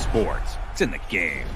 sports. It's in the game.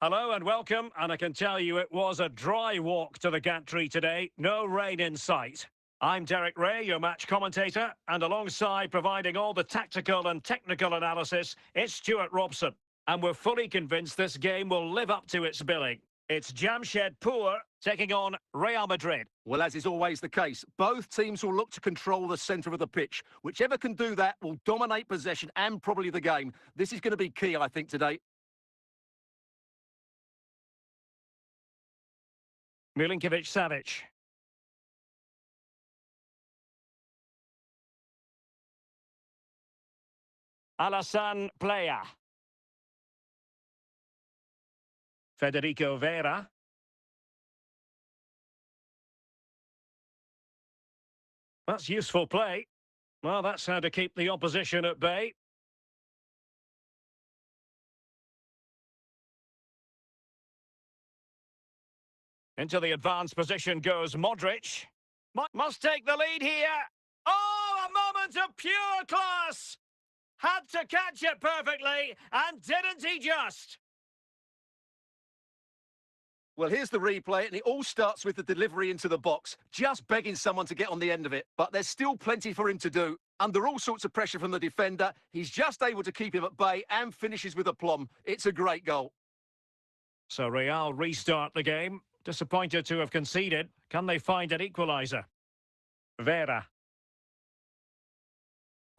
Hello and welcome, and I can tell you it was a dry walk to the gantry today, no rain in sight. I'm Derek Ray, your match commentator, and alongside providing all the tactical and technical analysis, it's Stuart Robson. And we're fully convinced this game will live up to its billing. It's Jamshedpur taking on Real Madrid. Well, as is always the case, both teams will look to control the centre of the pitch. Whichever can do that will dominate possession and probably the game. This is going to be key, I think, today. Milinkovic-Savic. Alassane Plea. Federico Vera. That's useful play. Well, that's how to keep the opposition at bay. Into the advanced position goes Modric. Must take the lead here. Oh, a moment of pure class! Had to catch it perfectly, and didn't he just? Well, here's the replay, and it all starts with the delivery into the box, just begging someone to get on the end of it. But there's still plenty for him to do. Under all sorts of pressure from the defender, he's just able to keep him at bay and finishes with aplomb. It's a great goal. So Real restart the game. Disappointed to have conceded. Can they find an equaliser? Vera.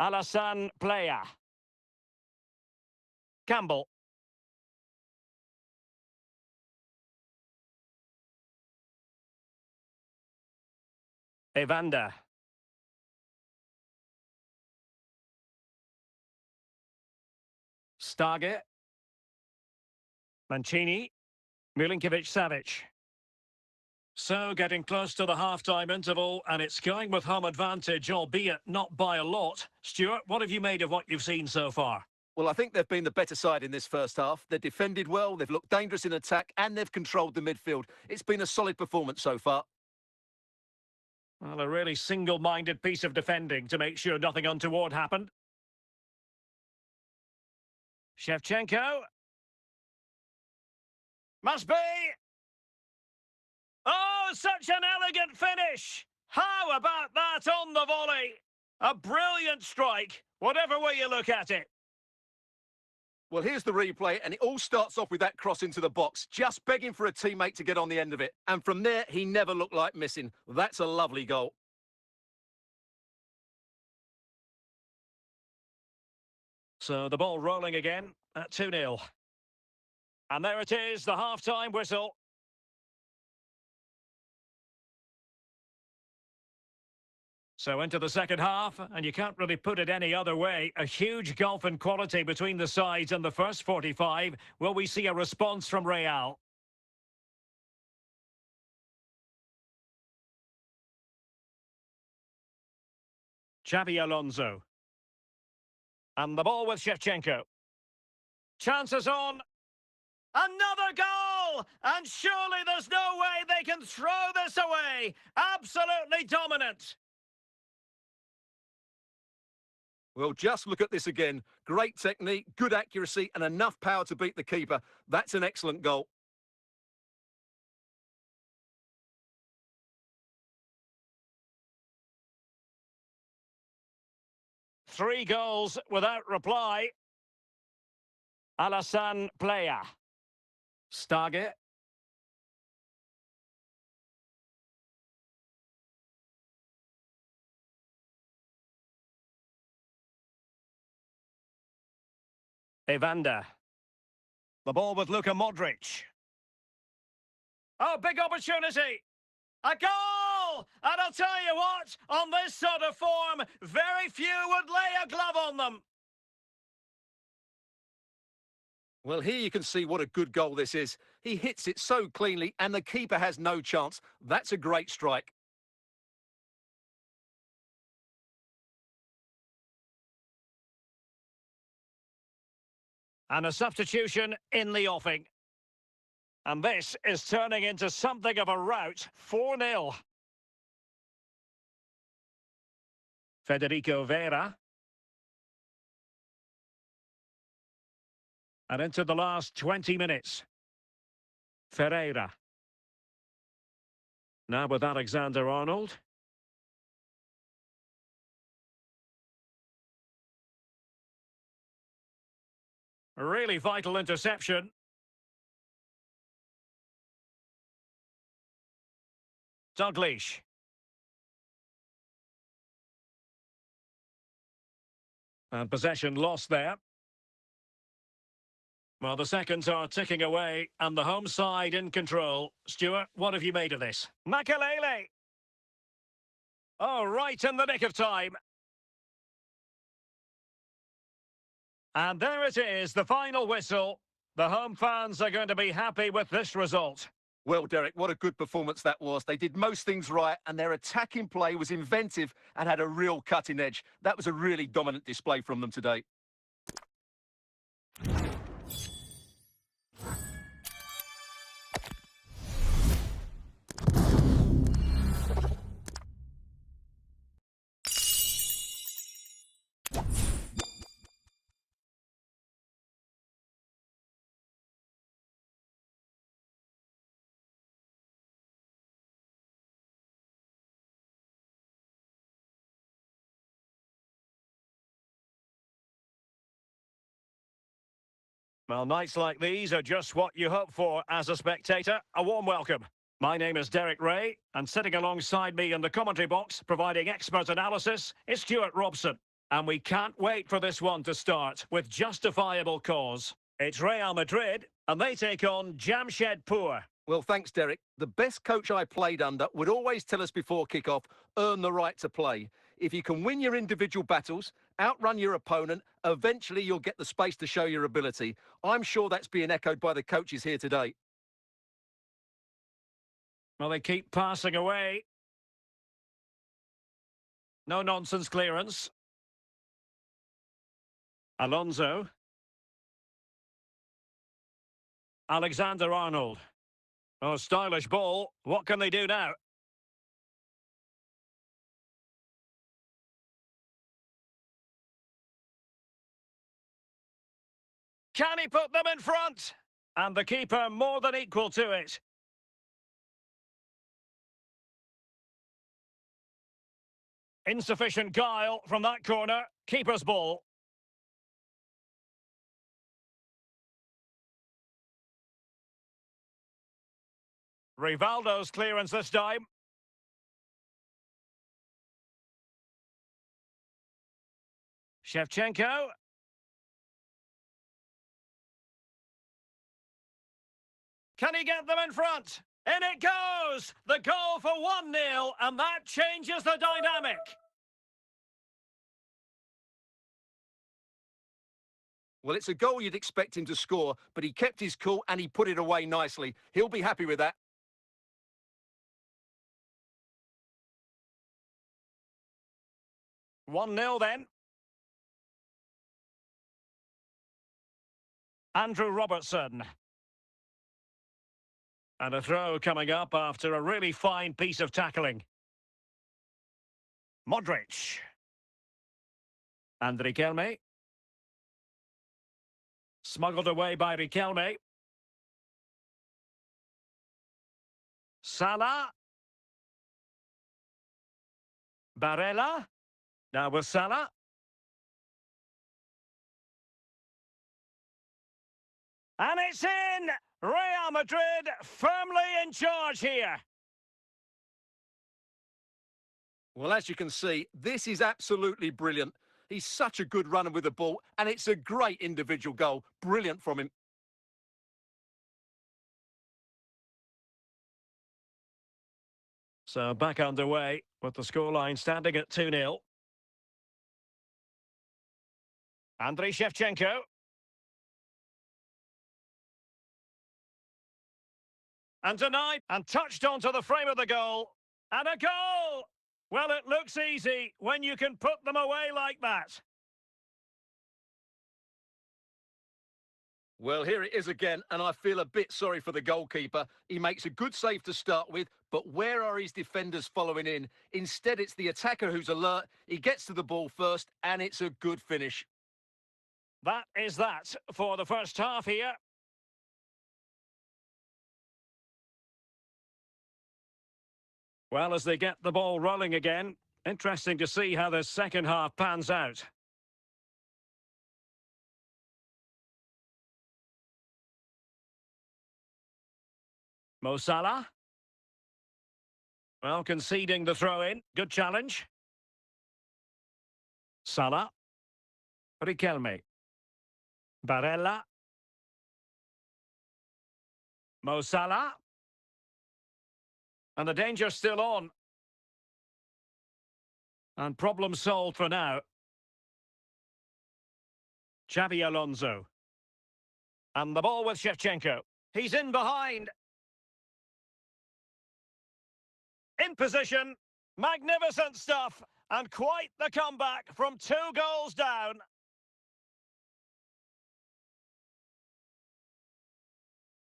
Alassane Plea. Campbell. Evander. Stage. Mancini. Milinkovic-Savic. So, getting close to the half-time interval, and it's going with home advantage, albeit not by a lot. Stuart, what have you made of what you've seen so far? Well, I think they've been the better side in this first half. They've defended well, they've looked dangerous in attack, and they've controlled the midfield. It's been a solid performance so far. Well, a really single-minded piece of defending to make sure nothing untoward happened. Shevchenko. Must be! Oh, such an elegant finish! How about that on the volley? A brilliant strike, whatever way you look at it. Well, here's the replay, and it all starts off with that cross into the box, just begging for a teammate to get on the end of it. And from there, he never looked like missing. That's a lovely goal. So the ball rolling again at 2-0. And there it is, the half-time whistle. So into the second half, and you can't really put it any other way. A huge gulf in quality between the sides in the first 45. Will we see a response from Real? Xabi Alonso. And the ball with Shevchenko. Chances on. Another goal! And surely there's no way they can throw this away. Absolutely dominant. Well, just look at this again. Great technique, good accuracy, and enough power to beat the keeper. That's an excellent goal. Three goals without reply. Alassane Plea. Stage. Evander. The ball with Luka Modric. Oh, big opportunity. A goal! And I'll tell you what, on this sort of form, very few would lay a glove on them. Well, here you can see what a good goal this is. He hits it so cleanly, and the keeper has no chance. That's a great strike. And a substitution in the offing. And this is turning into something of a rout. 4-0. Federico Vera. And into the last 20 minutes. Ferreira. Now with Alexander-Arnold. A really vital interception. Dalglish. And possession lost there. Well, the seconds are ticking away, and the home side in control. Stuart, what have you made of this? Makelele! Oh, right in the nick of time. And there it is, the final whistle. The home fans are going to be happy with this result. Well, Derek, what a good performance that was. They did most things right, and their attacking play was inventive and had a real cutting edge. That was a really dominant display from them today. Well, nights like these are just what you hope for as a spectator. A warm welcome. My name is Derek Ray, and sitting alongside me in the commentary box, providing expert analysis, is Stuart Robson. And we can't wait for this one to start, with justifiable cause. It's Real Madrid, and they take on Jamshedpur. Well, thanks, Derek. The best coach I played under would always tell us before kick-off, earn the right to play. If you can win your individual battles, outrun your opponent, eventually you'll get the space to show your ability. I'm sure that's being echoed by the coaches here today. Well, they keep passing away. No nonsense clearance. Alonso. Alexander-Arnold. Oh, stylish ball. What can they do now? Can he put them in front? And the keeper more than equal to it. Insufficient guile from that corner. Keeper's ball. Rivaldo's clearance this time. Shevchenko. Can he get them in front? In it goes! The goal for 1-0, and that changes the dynamic. Well, it's a goal you'd expect him to score, but he kept his cool and he put it away nicely. He'll be happy with that. One 0 then. Andrew Robertson. And a throw coming up after a really fine piece of tackling. Modric. And Riquelme. Smuggled away by Riquelme. Salah. Barella. Now with Salah. And it's in! Real Madrid firmly in charge here. Well, as you can see, this is absolutely brilliant. He's such a good runner with the ball, and it's a great individual goal. Brilliant from him. So back underway with the scoreline standing at 2-0. Andriy Shevchenko. And denied and touched onto the frame of the goal. And a goal! Well, it looks easy when you can put them away like that. Well, here it is again, and I feel a bit sorry for the goalkeeper. He makes a good save to start with, but where are his defenders following in? Instead, it's the attacker who's alert. He gets to the ball first, and it's a good finish. That is that for the first half here. Well, as they get the ball rolling again, interesting to see how the second half pans out. Mo Salah. Well, conceding the throw-in. Good challenge. Salah. Riquelme. Barella. Mo Salah. And the danger's still on. And problem solved for now. Xabi Alonso. And the ball with Shevchenko. He's in behind. In position. Magnificent stuff. And quite the comeback from 2 goals down.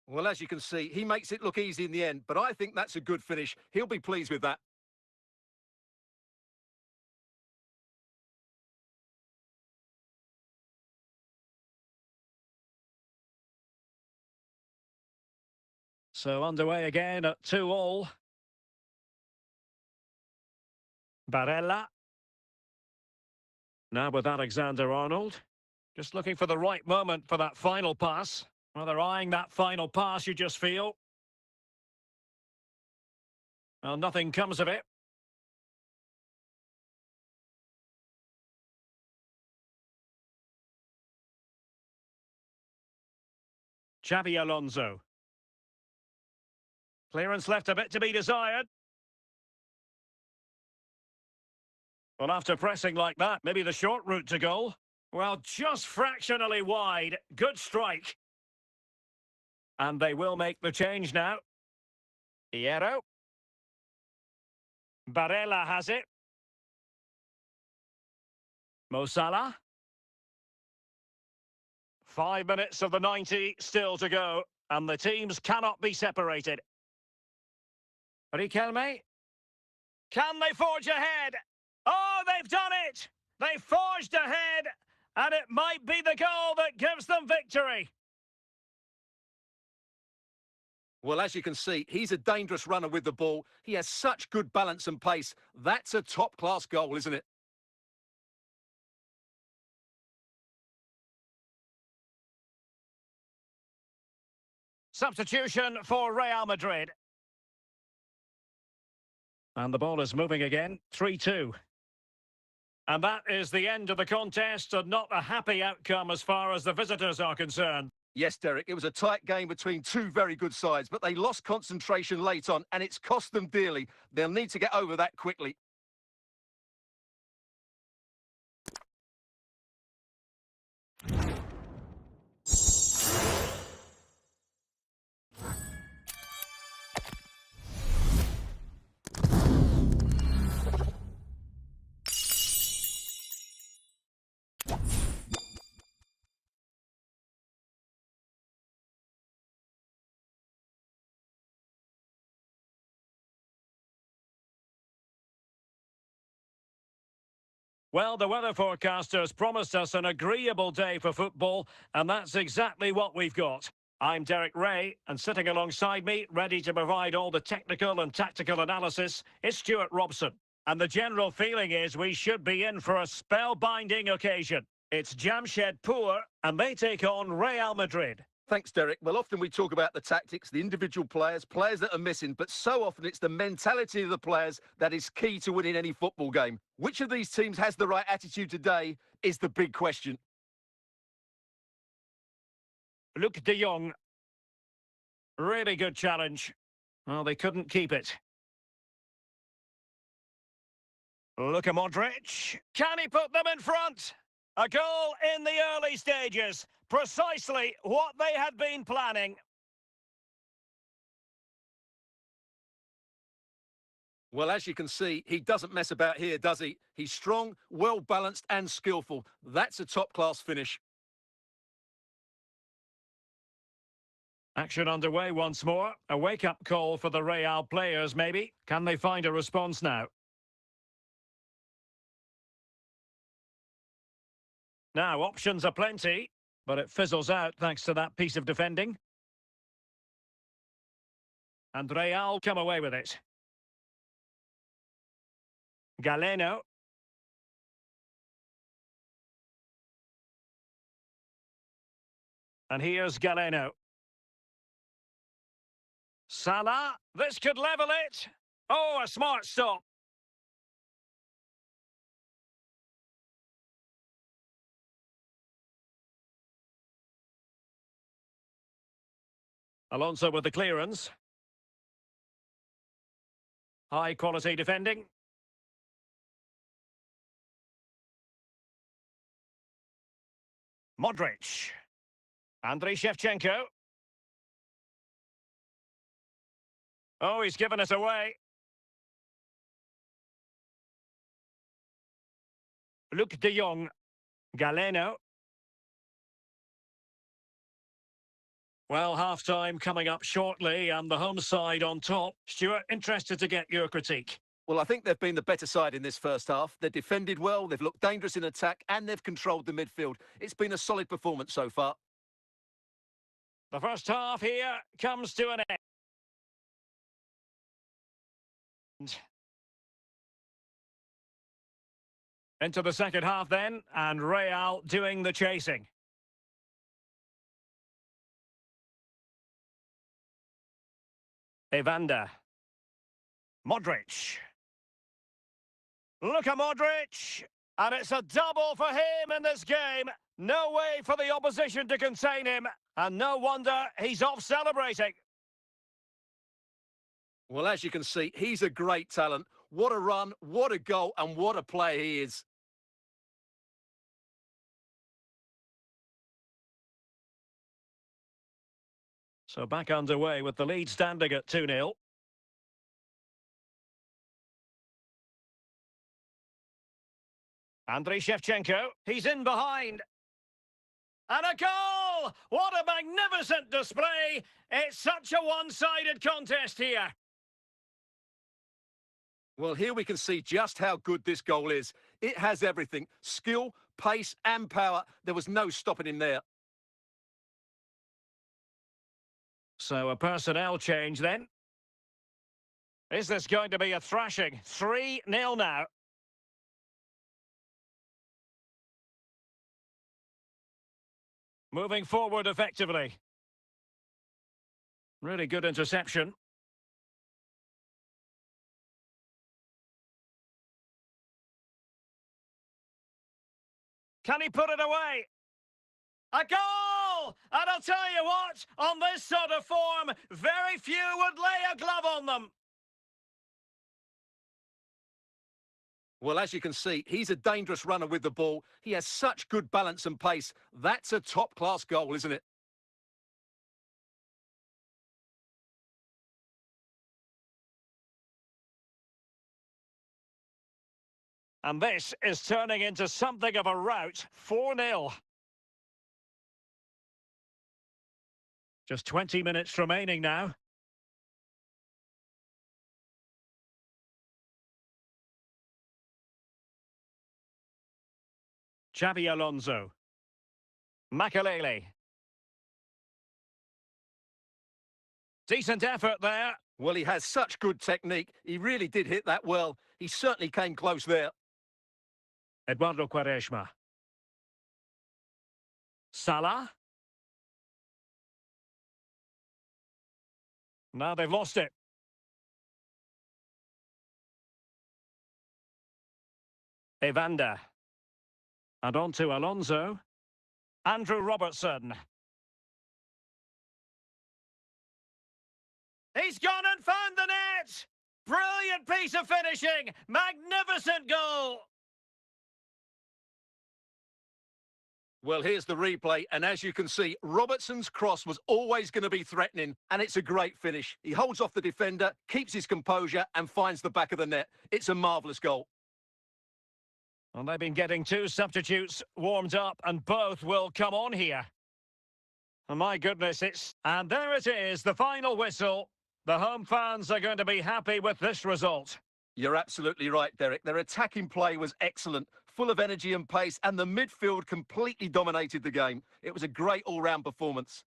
Well, as you can see, he makes it look easy in the end, but I think that's a good finish. He'll be pleased with that. So underway again at 2-2. Barella. Now with Alexander-Arnold. Just looking for the right moment for that final pass. Well, they're eyeing that final pass, you just feel. Well, nothing comes of it. Xabi Alonso. Clearance left a bit to be desired. Well, after pressing like that, maybe the short route to goal. Well, just fractionally wide. Good strike. And they will make the change now. Hierro. Barella has it. Mo Salah. 5 minutes of the 90 still to go. And the teams cannot be separated. Riquelme. Can they forge ahead? Oh, they've done it! They forged ahead, and it might be the goal that gives them victory. Well, as you can see, he's a dangerous runner with the ball. He has such good balance and pace. That's a top-class goal, isn't it? Substitution for Real Madrid. And the ball is moving again, 3-2. And that is the end of the contest, and not a happy outcome as far as the visitors are concerned. Yes, Derek, it was a tight game between 2 very good sides, but they lost concentration late on, and it's cost them dearly. They'll need to get over that quickly. Well, the weather forecasters promised us an agreeable day for football, and that's exactly what we've got. I'm Derek Ray, and sitting alongside me, ready to provide all the technical and tactical analysis, is Stuart Robson. And the general feeling is we should be in for a spellbinding occasion. It's Jamshedpur, and they take on Real Madrid. Thanks, Derek. Well, often we talk about the tactics, the individual players that are missing, but so often it's the mentality of the players that is key to winning any football game. Which of these teams has the right attitude today is the big question. Luke de Jong. Really good challenge. Well, they couldn't keep it. Luka Modric. Can he put them in front? A goal in the early stages. Precisely what they had been planning. Well, as you can see, he doesn't mess about here, does he? He's strong, well-balanced and skillful. That's a top-class finish. Action underway once more. A wake-up call for the Real players, maybe. Can they find a response now? Now, options are plenty, but it fizzles out thanks to that piece of defending. And Real come away with it. Galeno. And here's Galeno. Salah, this could level it. Oh, a smart stop. Alonso with the clearance. High quality defending. Modric. Andriy Shevchenko. Oh, he's given it away. Luke de Jong. Galeno. Well, half-time coming up shortly and the home side on top. Stuart, interested to get your critique. Well, I think they've been the better side in this first half. They've defended well, they've looked dangerous in attack, and they've controlled the midfield. It's been a solid performance so far. The first half here comes to an end. Into the second half then, and Real doing the chasing. Evander. Modric. Luka Modric. And it's a double for him in this game. No way for the opposition to contain him. And no wonder he's off celebrating. Well, as you can see, he's a great talent. What a run, what a goal, and what a player he is. So back underway with the lead standing at 2-0. Andriy Shevchenko, he's in behind. And a goal! What a magnificent display! It's such a one-sided contest here. Well, here we can see just how good this goal is. It has everything. Skill, pace and power. There was no stopping him there. So a personnel change then. Is this going to be a thrashing? 3-0 now. Moving forward effectively. Really good interception. Can he put it away? A goal! And I'll tell you what, on this sort of form, very few would lay a glove on them. Well, as you can see, he's a dangerous runner with the ball. He has such good balance and pace. That's a top-class goal, isn't it? And this is turning into something of a rout. 4-0. Just 20 minutes remaining now. Xabi Alonso. Makalele. Decent effort there. Well, he has such good technique. He really did hit that well. He certainly came close there. Eduardo Quaresma. Salah. Now they've lost it. Evander. And on to Alonso. Andrew Robertson. He's gone and found the net! Brilliant piece of finishing! Magnificent goal! Well, here's the replay, and as you can see, Robertson's cross was always going to be threatening, and it's a great finish. He holds off the defender, keeps his composure, and finds the back of the net. It's a marvellous goal. Well, they've been getting two substitutes warmed up, and both will come on here. And my goodness, And there it is, the final whistle. The home fans are going to be happy with this result. You're absolutely right, Derek. Their attacking play was excellent, full of energy and pace, and the midfield completely dominated the game. It was a great all-round performance.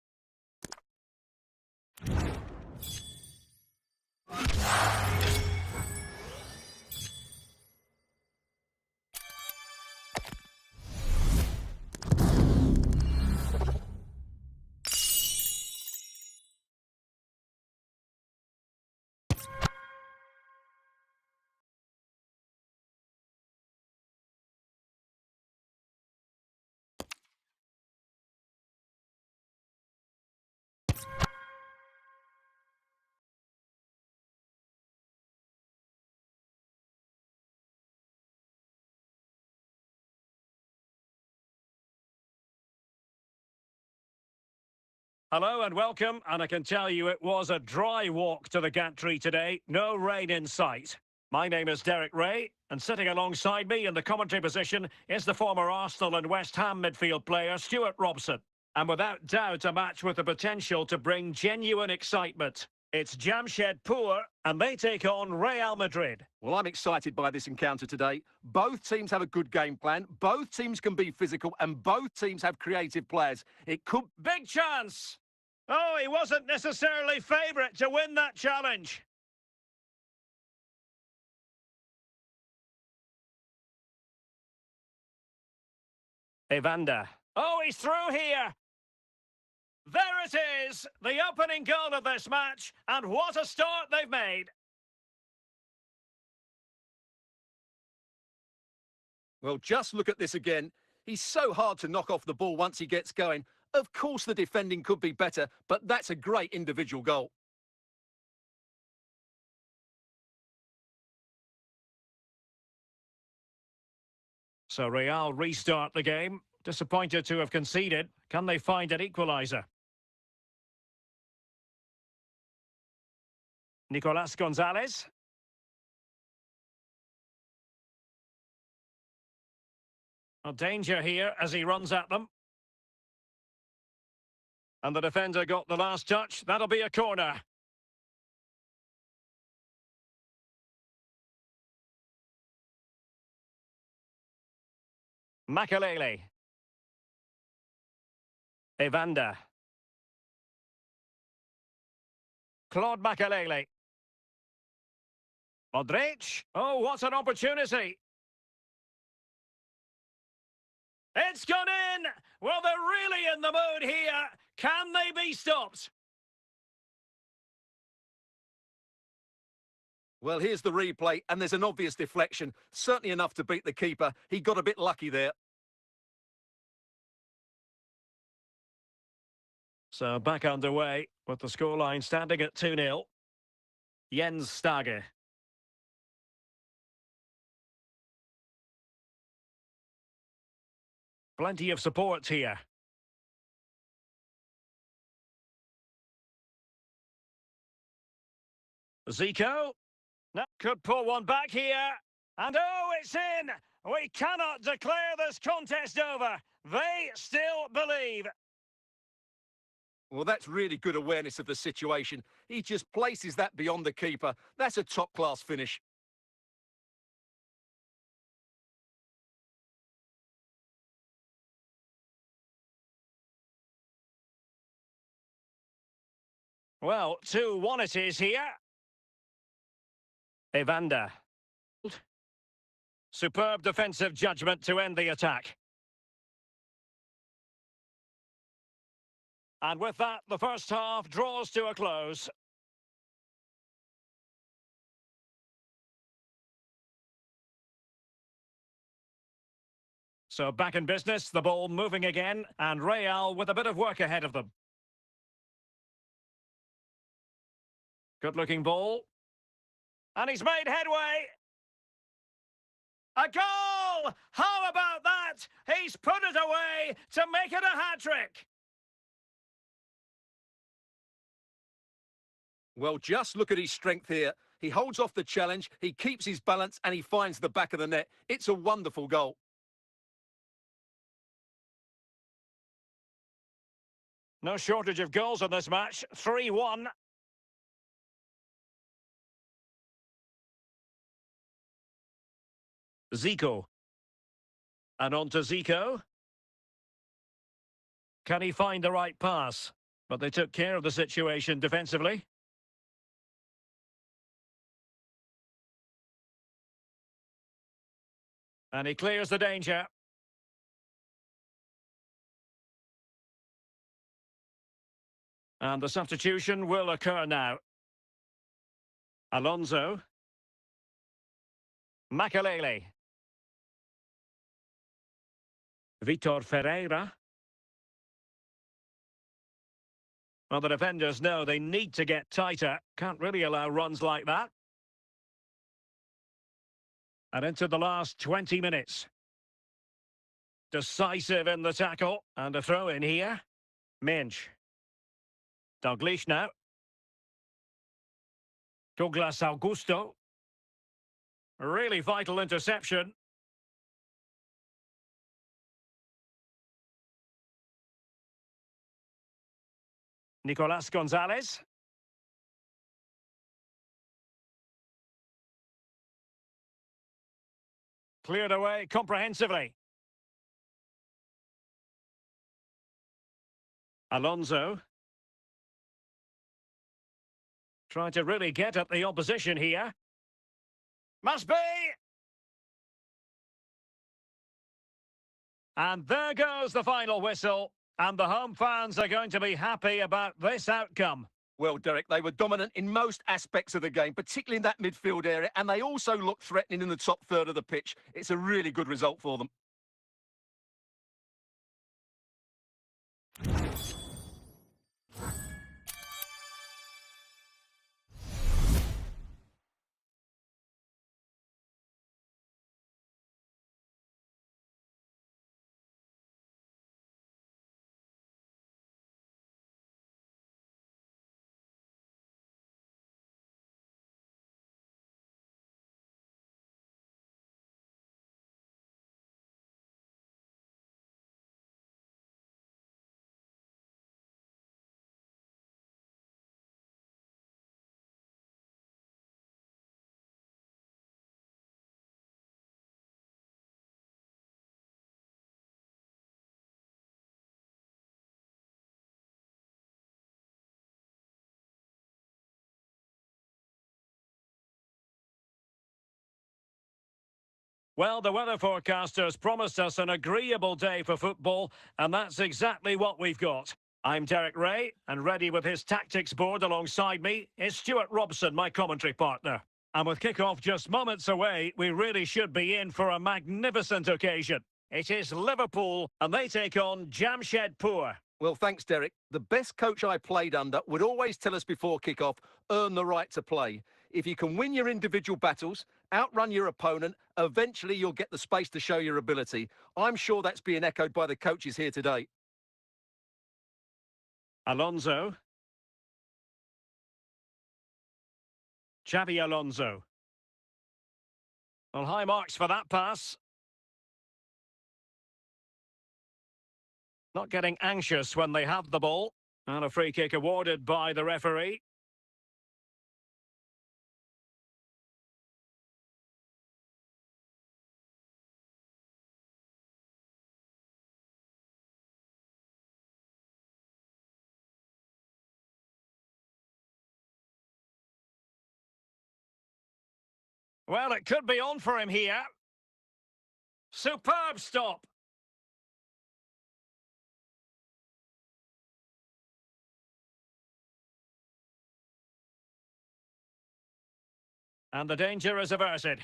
Hello and welcome, and I can tell you it was a dry walk to the gantry today. No rain in sight. My name is Derek Ray, and sitting alongside me in the commentary position is the former Arsenal and West Ham midfield player Stuart Robson. And without doubt, a match with the potential to bring genuine excitement. It's Jamshedpur, and they take on Real Madrid. Well, I'm excited by this encounter today. Both teams have a good game plan, both teams can be physical, and both teams have creative players. It could... Big chance! Oh, he wasn't necessarily favourite to win that challenge. Evander. Oh, he's through here. There it is, the opening goal of this match, and what a start they've made. Well, just look at this again. He's so hard to knock off the ball once he gets going. Of course the defending could be better, but that's a great individual goal. So Real restart the game. Disappointed to have conceded. Can they find an equaliser? Nicolas Gonzalez. A danger here as he runs at them. And the defender got the last touch. That'll be a corner. Makalele. Evander. Claude Makalele. Modric. Oh, what an opportunity. It's gone in! Well, they're really in the mood here. Can they be stopped? Well, here's the replay, and there's an obvious deflection. Certainly enough to beat the keeper. He got a bit lucky there. So back underway with the scoreline standing at 2-0. Jens Stage. Plenty of support here. Zico. Now could pull one back here. And oh, it's in! We cannot declare this contest over. They still believe. Well, that's really good awareness of the situation. He just places that beyond the keeper. That's a top-class finish. Well, 2-1 it is here. Evander. Superb defensive judgment to end the attack. And with that, the first half draws to a close. So back in business, the ball moving again, and Real with a bit of work ahead of them. Good-looking ball. And he's made headway. A goal! How about that? He's put it away to make it a hat-trick. Well, just look at his strength here. He holds off the challenge, he keeps his balance, and he finds the back of the net. It's a wonderful goal. No shortage of goals in this match. 3-1. Zico. And on to Zico. Can he find the right pass? But they took care of the situation defensively. And he clears the danger. And the substitution will occur now. Alonso. Makalele. Vitor Ferreira. Well, the defenders know they need to get tighter. Can't really allow runs like that. And into the last 20 minutes. Decisive in the tackle. And a throw in here. Minch. Dalglish now. Douglas Augusto. Really vital interception. Nicolas Gonzalez. Cleared away comprehensively. Alonso. Trying to really get at the opposition here. Must be! And there goes the final whistle. And the home fans are going to be happy about this outcome. Well, Derek, they were dominant in most aspects of the game, particularly in that midfield area, and they also looked threatening in the top third of the pitch. It's a really good result for them. Well, the weather forecasters promised us an agreeable day for football, and that's exactly what we've got. I'm Derek Ray, and ready with his tactics board alongside me is Stuart Robson, my commentary partner. And with kick-off just moments away, we really should be in for a magnificent occasion. It is Liverpool, and they take on Jamshedpur. Well, thanks, Derek. The best coach I played under would always tell us before kick-off, earn the right to play. If you can win your individual battles, outrun your opponent, eventually you'll get the space to show your ability. I'm sure that's being echoed by the coaches here today. Alonso. Xavi Alonso. Well, high marks for that pass. Not getting anxious when they have the ball. And a free kick awarded by the referee. Well, it could be on for him here. Superb stop. And the danger is averted.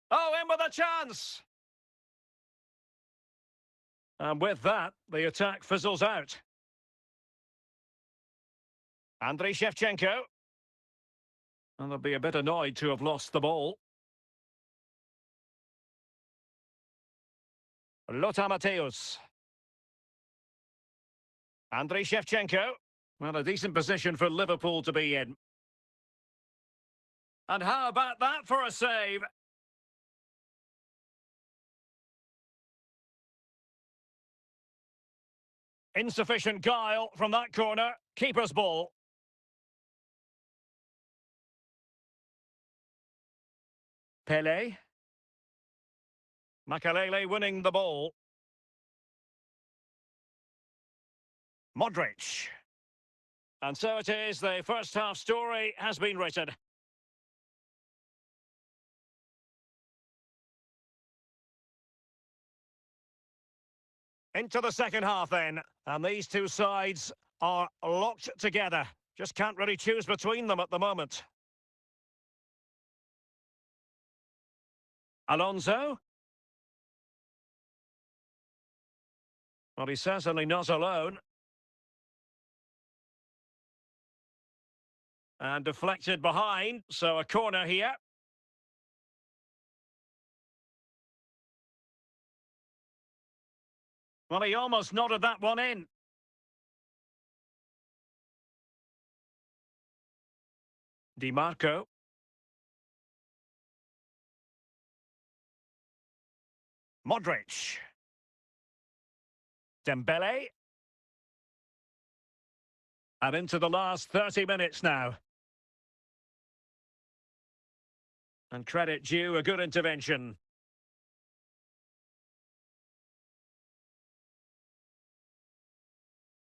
Oh, in with a chance! And with that, the attack fizzles out. Andriy Shevchenko. And they'll be a bit annoyed to have lost the ball. Lothar Matthäus. Andriy Shevchenko. Well, a decent position for Liverpool to be in. And how about that for a save? Insufficient guile from that corner. Keeper's ball. Pele. Makalele winning the ball. Modric. And so it is, the first half story has been written. Into the second half then, and these two sides are locked together. Just can't really choose between them at the moment. Alonso. Well, he's certainly not alone. And deflected behind, so a corner here. Well, he almost nodded that one in. Di Marco. Modric. Dembele. And into the last 30 minutes now. And credit due, a good intervention.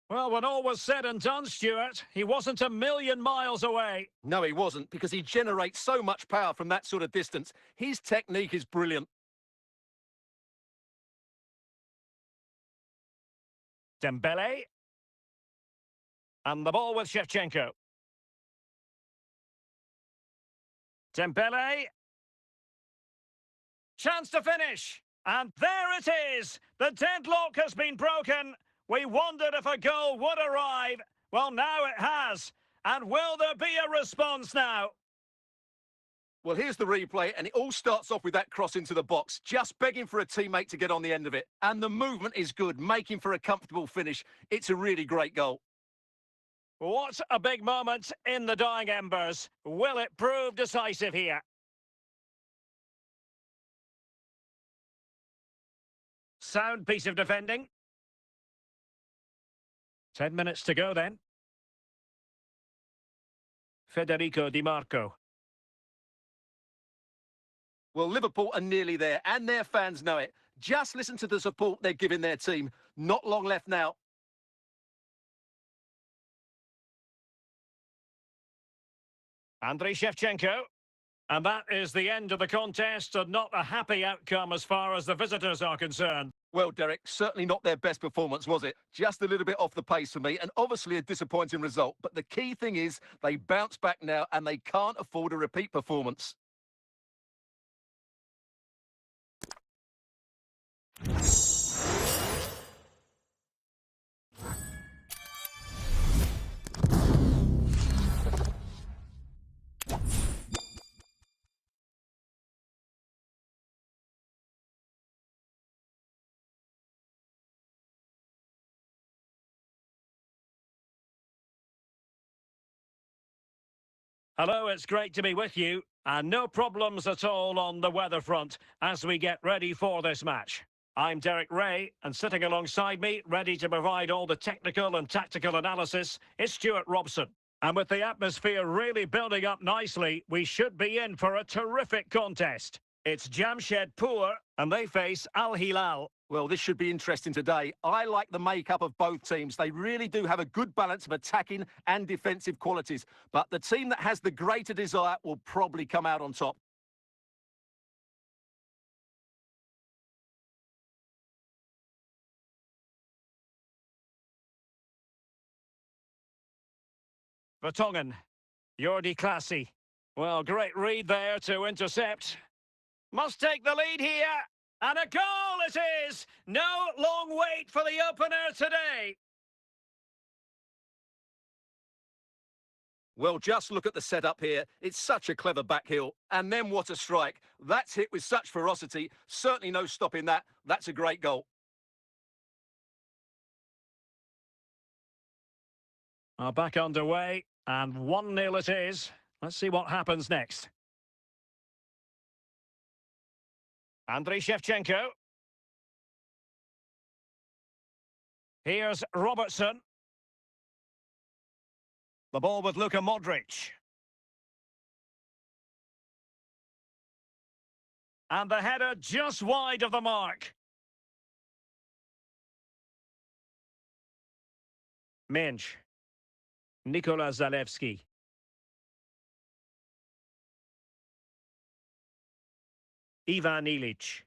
Well, when all was said and done, Stuart, he wasn't a million miles away. No, he wasn't, because he generates so much power from that sort of distance. His technique is brilliant. Dembele. And the ball with Shevchenko. Dembele. Chance to finish. And there it is. The deadlock has been broken. We wondered if a goal would arrive. Well, now it has. And will there be a response now? Well, here's the replay, and it all starts off with that cross into the box, just begging for a teammate to get on the end of it. And the movement is good, making for a comfortable finish. It's a really great goal. What a big moment in the dying embers. Will it prove decisive here? Sound piece of defending. 10 minutes to go then. Federico Di Marco. Well, Liverpool are nearly there, and their fans know it. Just listen to the support they're giving their team. Not long left now. Andriy Shevchenko. And that is the end of the contest, and not a happy outcome as far as the visitors are concerned. Well, Derek, certainly not their best performance, was it? Just a little bit off the pace for me, and obviously a disappointing result. But the key thing is they bounce back now, and they can't afford a repeat performance. Hello, it's great to be with you, and no problems at all on the weather front as we get ready for this match. I'm Derek Ray, and sitting alongside me, ready to provide all the technical and tactical analysis, is Stuart Robson. And with the atmosphere really building up nicely, we should be in for a terrific contest. It's Jamshedpur, and they face Al Hilal. Well, this should be interesting today. I like the makeup of both teams. They really do have a good balance of attacking and defensive qualities. But the team that has the greater desire will probably come out on top. Vertonghen. Jordi Classy. Well, great read there to intercept. Must take the lead here. And a goal it is! No long wait for the opener today. Well, just look at the setup here. It's such a clever back heel. And then what a strike. That's hit with such ferocity. Certainly no stopping that. That's a great goal. Back underway, and 1-0 it is. Let's see what happens next. Andriy Shevchenko. Here's Robertson. The ball with Luka Modric. And the header just wide of the mark. Minch. Nikola Zalewski. Ivan Ilic.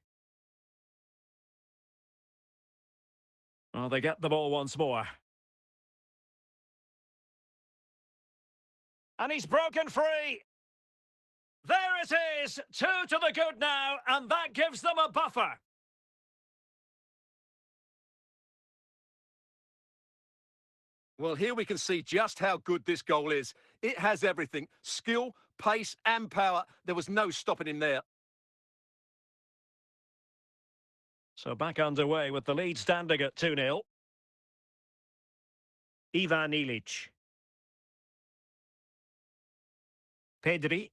Oh, they get the ball once more. And he's broken free. There it is. 2 to the good now, and that gives them a buffer. Well, here we can see just how good this goal is. It has everything. Skill, pace and power. There was no stopping him there. So back underway with the lead standing at 2-0. Ivan Ilic. Pedri.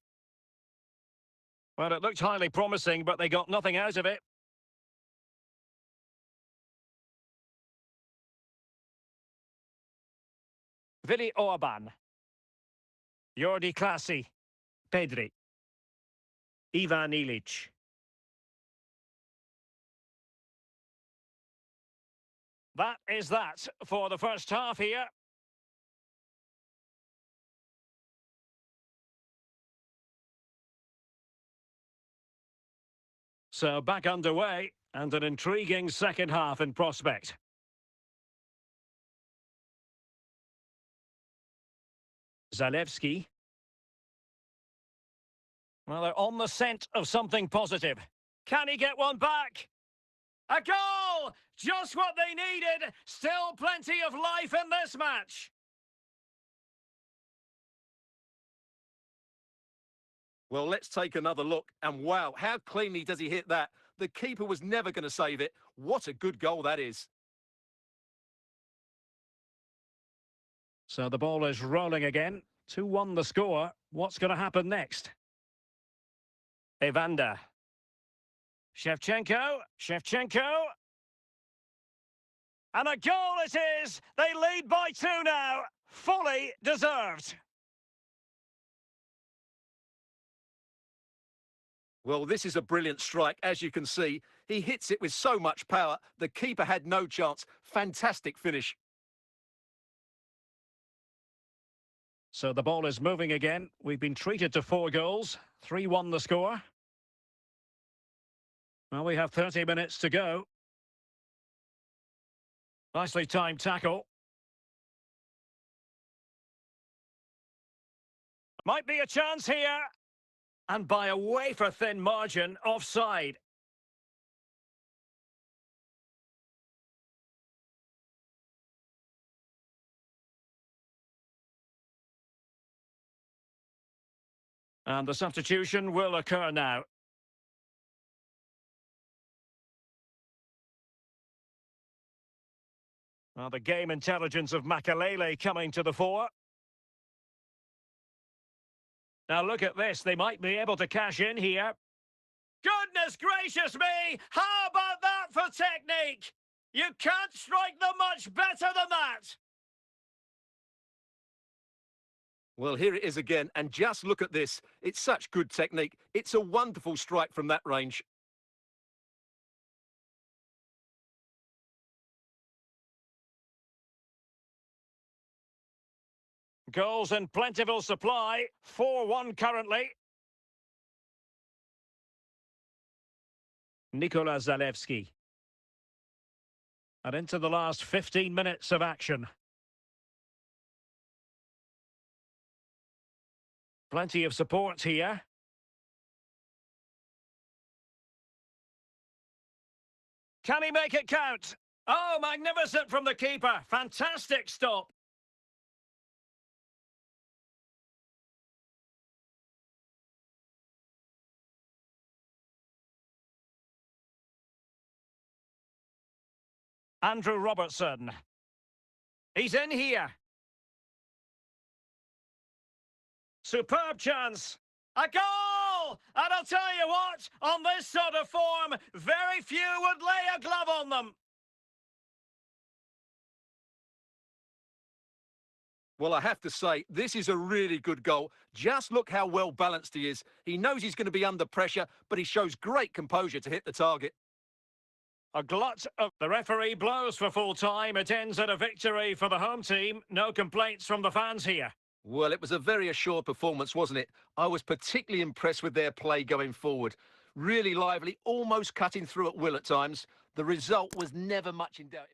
Well, it looked highly promising, but they got nothing out of it. Willi Orban. Jordi Classy. Pedri. Ivan Ilic. That is that for the first half here. So back underway, and an intriguing second half in prospect. Zalewski. Well, they're on the scent of something positive. Can he get one back? A goal! Just what they needed. Still plenty of life in this match. Well, let's take another look. And wow, how cleanly does he hit that? The keeper was never going to save it. What a good goal that is. So the ball is rolling again. 2-1 the score. What's going to happen next? Evander. Shevchenko. And a goal it is! They lead by 2 now. Fully deserved. Well, this is a brilliant strike, as you can see. He hits it with so much power. The keeper had no chance. Fantastic finish. So the ball is moving again. We've been treated to 4 goals. 3-1 the score. Well, we have 30 minutes to go. Nicely timed tackle. Might be a chance here. And by a wafer-thin margin, offside. And the substitution will occur now. Well, the game intelligence of Makalele coming to the fore. Now look at this, they might be able to cash in here. Goodness gracious me! How about that for technique? You can't strike them much better than that! Well, here it is again, and just look at this. It's such good technique. It's a wonderful strike from that range. Goals in plentiful supply. 4-1 currently. Nikola Zalewski. And into the last 15 minutes of action. Plenty of support here. Can he make it count? Oh, magnificent from the keeper. Fantastic stop. Andrew Robertson. He's in here. Superb chance. A goal! And I'll tell you what, on this sort of form, very few would lay a glove on them. Well, I have to say, this is a really good goal. Just look how well balanced he is. He knows he's going to be under pressure, but he shows great composure to hit the target. A glut of... The referee blows for full time. It ends at a victory for the home team. No complaints from the fans here. Well, it was a very assured performance, wasn't it? I was particularly impressed with their play going forward. Really lively, almost cutting through at will at times. The result was never much in doubt.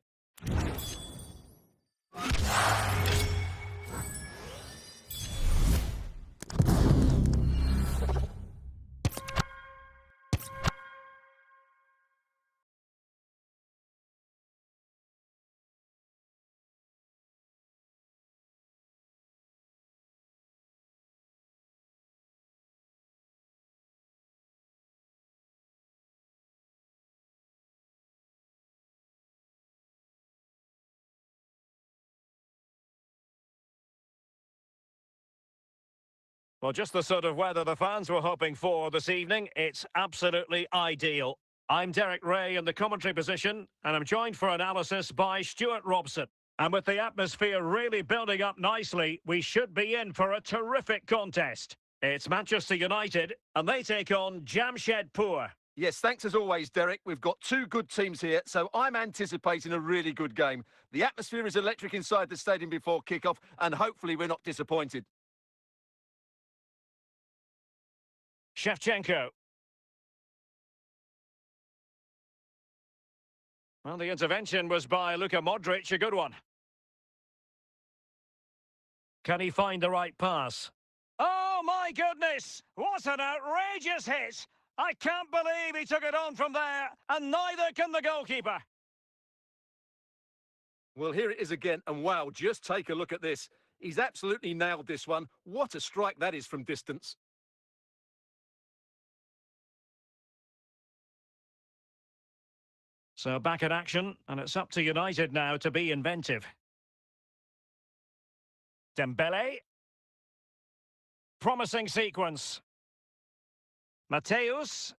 Well, just the sort of weather the fans were hoping for this evening. It's absolutely ideal. I'm Derek Ray in the commentary position, and I'm joined for analysis by Stuart Robson. And with the atmosphere really building up nicely, we should be in for a terrific contest. It's Manchester United, and they take on Jamshedpur. Yes, thanks as always, Derek. We've got two good teams here, so I'm anticipating a really good game. The atmosphere is electric inside the stadium before kick-off, and hopefully we're not disappointed. Shevchenko. Well, the intervention was by Luka Modric, a good one. Can he find the right pass? Oh, my goodness! What an outrageous hit! I can't believe he took it on from there, and neither can the goalkeeper. Well, here it is again, and wow, just take a look at this. He's absolutely nailed this one. What a strike that is from distance. So back in action, and it's up to United now to be inventive. Dembele. Promising sequence. Mateus.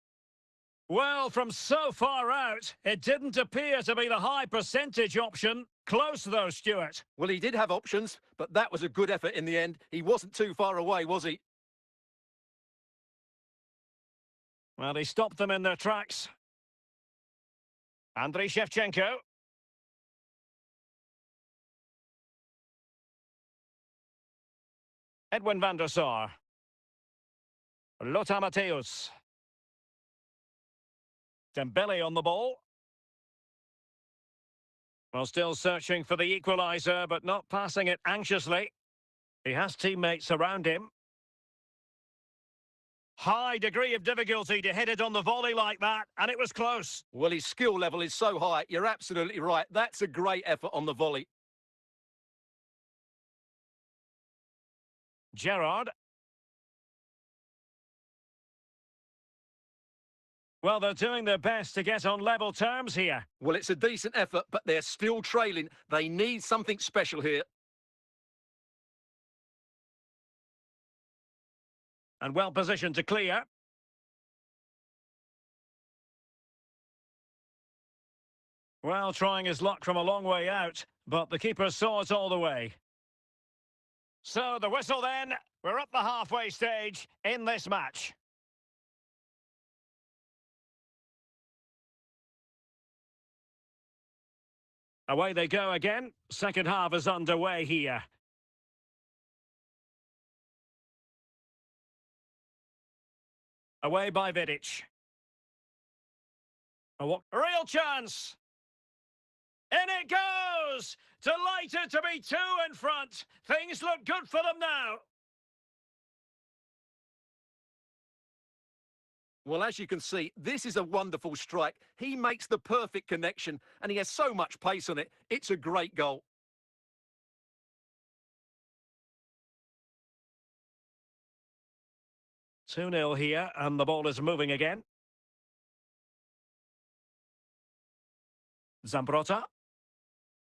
Well, from so far out, it didn't appear to be the high percentage option. Close though, Stuart. Well, he did have options, but that was a good effort in the end. He wasn't too far away, was he? Well, he stopped them in their tracks. Andriy Shevchenko. Edwin van der Sar. Lothar Matthäus. Dembele on the ball. Well, still searching for the equaliser, but not passing it anxiously. He has teammates around him. High degree of difficulty to hit it on the volley like that, and it was close. Well, his skill level is so high. You're absolutely right. That's a great effort on the volley. Gerrard. Well, they're doing their best to get on level terms here. Well, it's a decent effort, but they're still trailing. They need something special here. And well positioned to clear. Well, trying his luck from a long way out, but the keeper saw it all the way. So the whistle then. We're at the halfway stage in this match. Away they go again. Second half is underway here. Away by Vidic. Oh, what real chance! In it goes! Delighted to be two in front. Things look good for them now. Well, as you can see, this is a wonderful strike. He makes the perfect connection, and he has so much pace on it. It's a great goal. Two 0 here, and the ball is moving again. Zambrotta.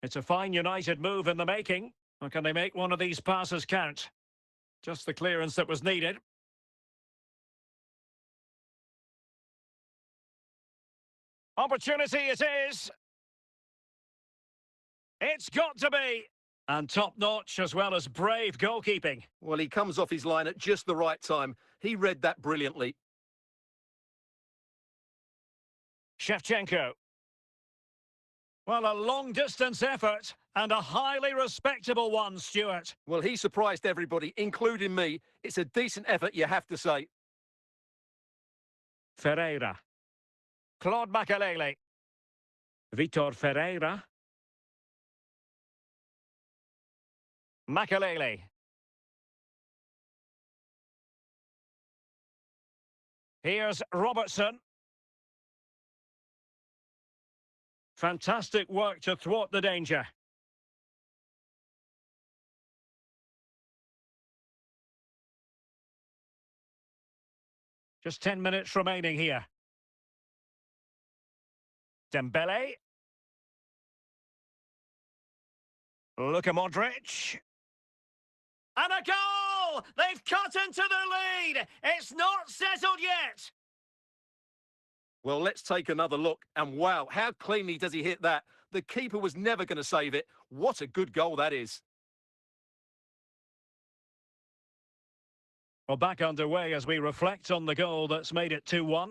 It's a fine United move in the making. Or can they make one of these passes count? Just the clearance that was needed. Opportunity it is. It's got to be. And top-notch as well as brave goalkeeping. Well, he comes off his line at just the right time. He read that brilliantly. Shevchenko. Well, a long-distance effort and a highly respectable one, Stuart. Well, he surprised everybody, including me. It's a decent effort, you have to say. Ferreira. Claude Makelele. Vitor Ferreira. Makelele. Here's Robertson. Fantastic work to thwart the danger. Just 10 minutes remaining here. Dembele. Luka Modric. And a goal! They've cut into the lead! It's not settled yet! Well, let's take another look. And wow, how cleanly does he hit that? The keeper was never going to save it. What a good goal that is. Well, back underway as we reflect on the goal that's made it 2-1.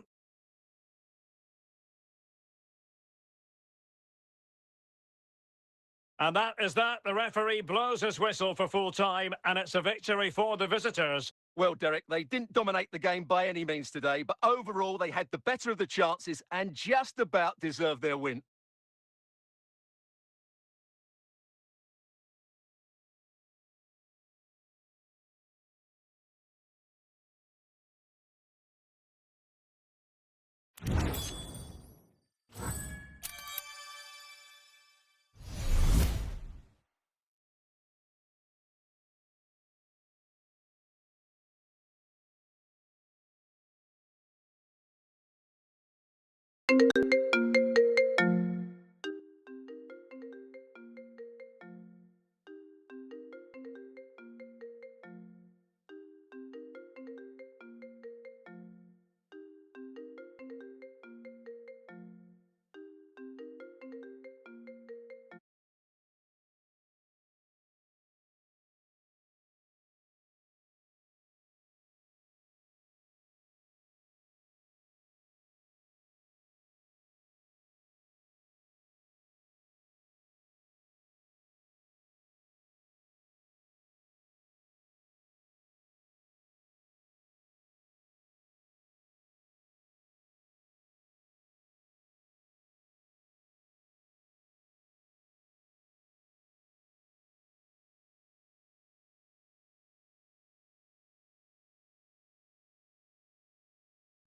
And that is that. The referee blows his whistle for full time, and it's a victory for the visitors. Well, Derek, they didn't dominate the game by any means today, but overall they had the better of the chances and just about deserved their win.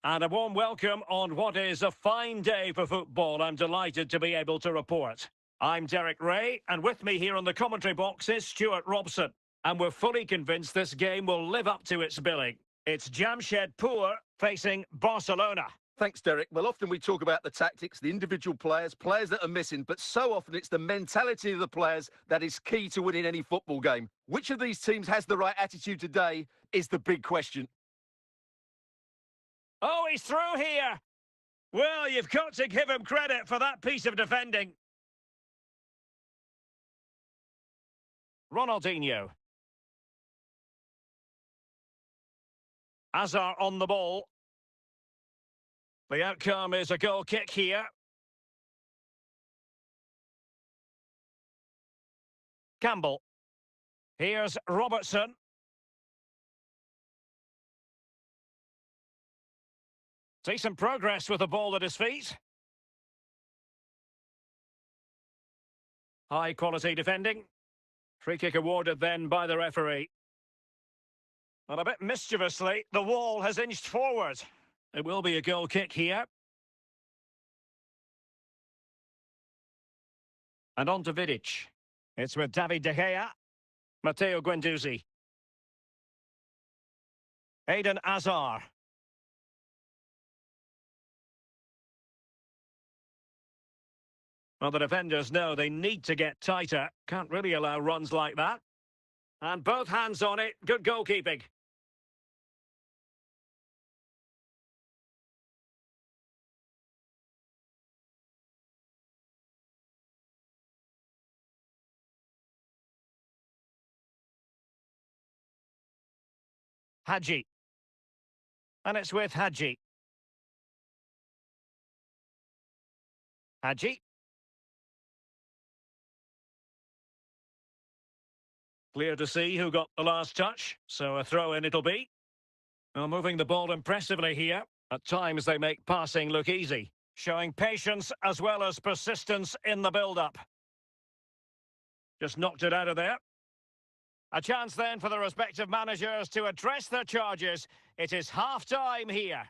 And a warm welcome on what is a fine day for football. I'm delighted to be able to report. I'm Derek Ray, and with me here on the commentary box is Stuart Robson. And we're fully convinced this game will live up to its billing. It's Jamshedpur facing Barcelona. Thanks, Derek. Well, often we talk about the tactics, the individual players, players that are missing, but so often it's the mentality of the players that is key to winning any football game. Which of these teams has the right attitude today is the big question. Oh, he's through here. Well, you've got to give him credit for that piece of defending. Ronaldinho. Azar on the ball. The outcome is a goal kick here. Campbell. Here's Robertson. Decent progress with the ball at his feet. High quality defending. Free kick awarded then by the referee. And a bit mischievously, the wall has inched forward. It will be a goal kick here. And on to Vidic. It's with David De Gea. Matteo Guendouzi. Eden Hazard. Well, the defenders know they need to get tighter. Can't really allow runs like that. And both hands on it. Good goalkeeping. Hadji. And it's with Hadji. Hadji. Clear to see who got the last touch, so a throw-in it'll be. Well, moving the ball impressively here. At times they make passing look easy, showing patience as well as persistence in the build-up. Just knocked it out of there. A chance then for the respective managers to address their charges. It is half-time here.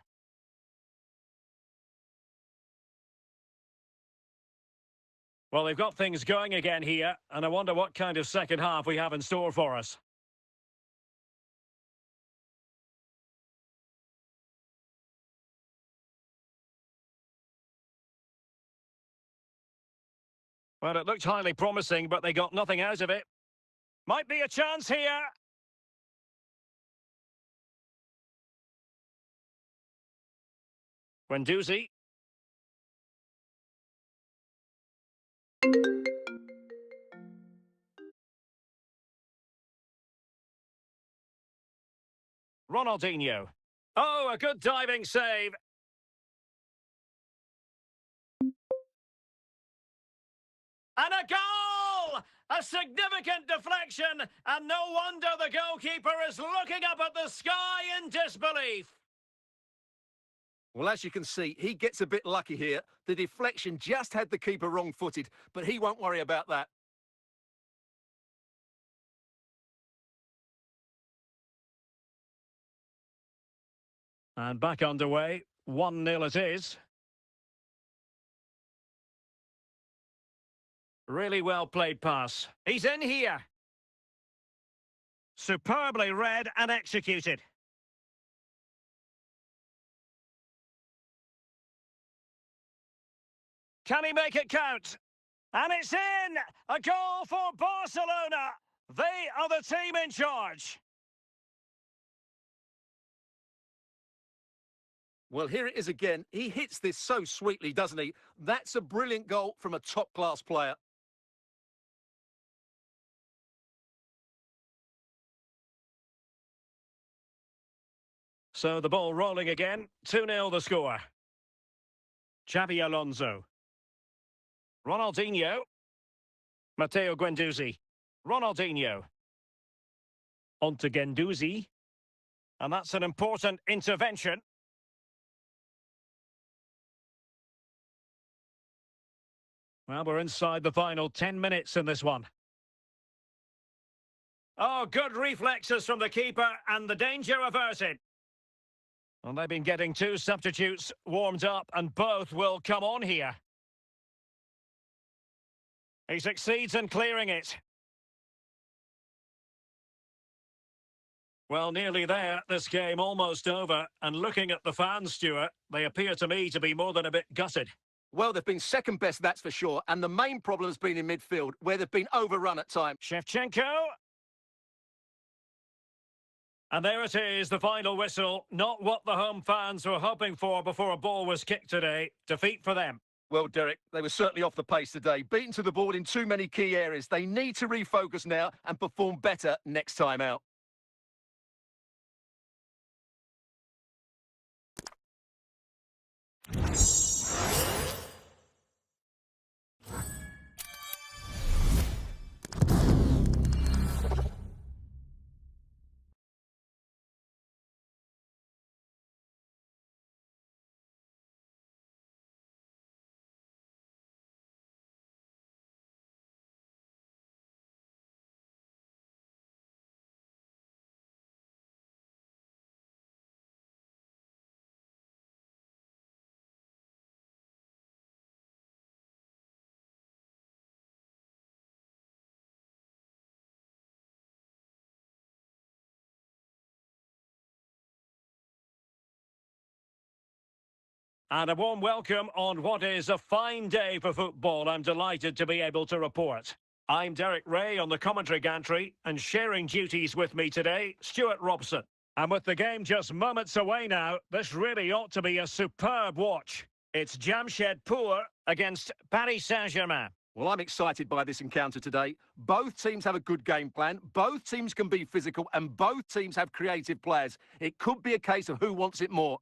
Well, they've got things going again here, and I wonder what kind of second half we have in store for us. Well, it looked highly promising, but they got nothing out of it. Might be a chance here. Guendouzi. Ronaldinho. Oh, a good diving save. And a goal! A significant deflection, and no wonder the goalkeeper is looking up at the sky in disbelief. Well, as you can see, he gets a bit lucky here. The deflection just had the keeper wrong-footed, but he won't worry about that. And back underway. 1-0 it is. Really well played pass. He's in here. Superbly read and executed. Can he make it count? And it's in! A goal for Barcelona! They are the team in charge. Well, here it is again. He hits this so sweetly, doesn't he? That's a brilliant goal from a top-class player. So the ball rolling again. 2-0 the score. Xabi Alonso. Ronaldinho. Matteo Guendouzi. Ronaldinho. On to Guendouzi. And that's an important intervention. Well, we're inside the final 10 minutes in this one. Oh, good reflexes from the keeper and the danger averted. And they've been getting two substitutes warmed up and both will come on here. He succeeds in clearing it. Well, nearly there. This game almost over. And looking at the fans, Stuart, they appear to me to be more than a bit gutted. Well, they've been second best, that's for sure. And the main problem has been in midfield, where they've been overrun at times. Shevchenko. And there it is, the final whistle. Not what the home fans were hoping for before a ball was kicked today. Defeat for them. Well, Derek, they were certainly off the pace today. Beaten to the ball in too many key areas. They need to refocus now and perform better next time out. And a warm welcome on what is a fine day for football. I'm delighted to be able to report. I'm Derek Ray on the commentary gantry, and sharing duties with me today, Stuart Robson. And with the game just moments away now, this really ought to be a superb watch. It's Jamshedpur against Paris Saint-Germain. Well, I'm excited by this encounter today. Both teams have a good game plan, both teams can be physical, and both teams have creative players. It could be a case of who wants it more.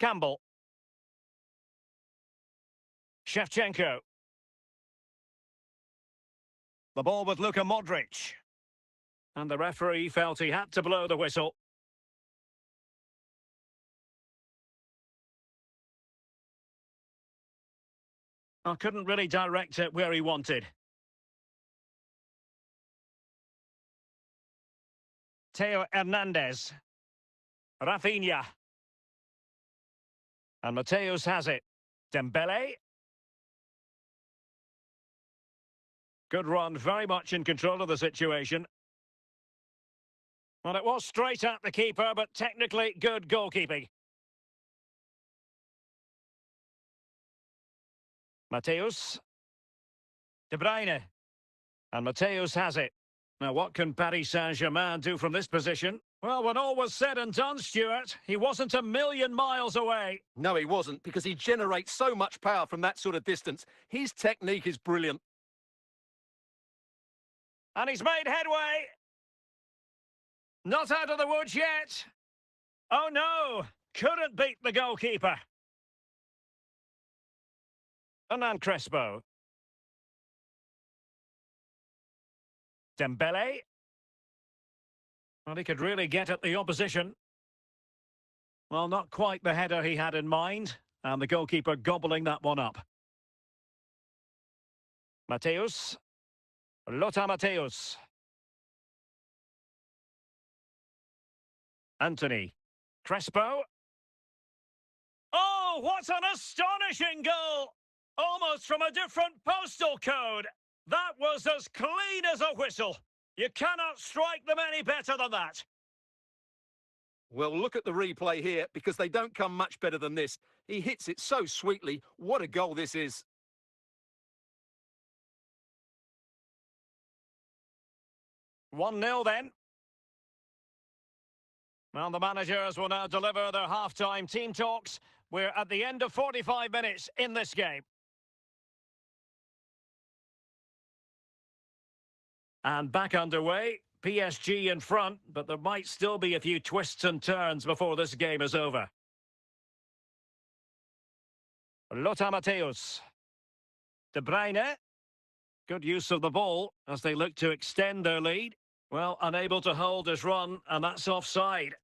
Campbell. Shevchenko. The ball with Luka Modric. And the referee felt he had to blow the whistle. I couldn't really direct it where he wanted. Theo Hernandez. Rafinha. And Mateus has it. Dembele. Good run, very much in control of the situation. Well, it was straight at the keeper, but technically good goalkeeping. Mateus. De Bruyne. And Mateus has it. Now, what can Paris Saint-Germain do from this position? Well, when all was said and done, Stuart, he wasn't a million miles away. No, he wasn't, because he generates so much power from that sort of distance. His technique is brilliant. And he's made headway. Not out of the woods yet. Oh, no. Couldn't beat the goalkeeper. Hernan Crespo. Dembele. Well, he could really get at the opposition. Well, not quite the header he had in mind. And the goalkeeper gobbling that one up. Mateus. Lothar Mateus. Anthony. Crespo. Oh, what an astonishing goal! Almost from a different postal code. That was as clean as a whistle. You cannot strike them any better than that. Well, look at the replay here, because they don't come much better than this. He hits it so sweetly. What a goal this is. One 0 then. Well, the managers will now deliver their half-time team talks. We're at the end of 45 minutes in this game. And back underway, PSG in front, but there might still be a few twists and turns before this game is over. Lothar Matthäus. De Bruyne. Good use of the ball as they look to extend their lead. Well, unable to hold his run, and that's offside.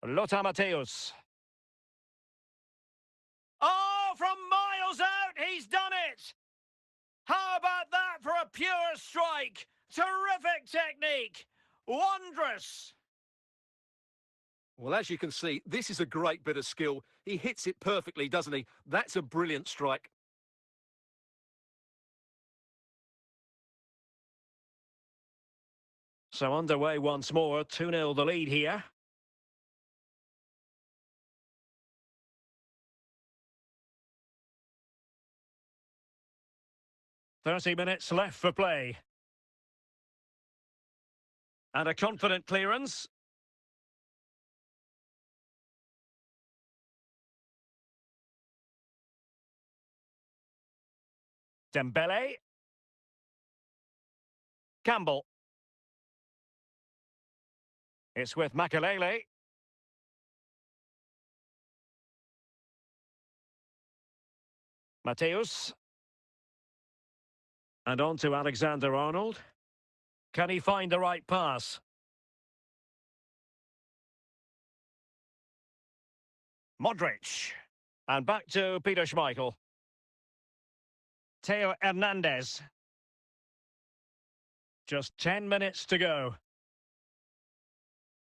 Lothar Matthäus. Oh, from miles out, he's done it! How about that for a pure strike? Terrific technique! Wondrous! Well, as you can see, this is a great bit of skill. He hits it perfectly, doesn't he? That's a brilliant strike. So underway once more, 2-0 the lead here. "30 minutes left for play. And a confident clearance. Dembele. Campbell. It's with Makelele. Mateus. And on to Alexander-Arnold. Can he find the right pass? Modric. And back to Peter Schmeichel. Theo Hernandez. Just 10 minutes to go.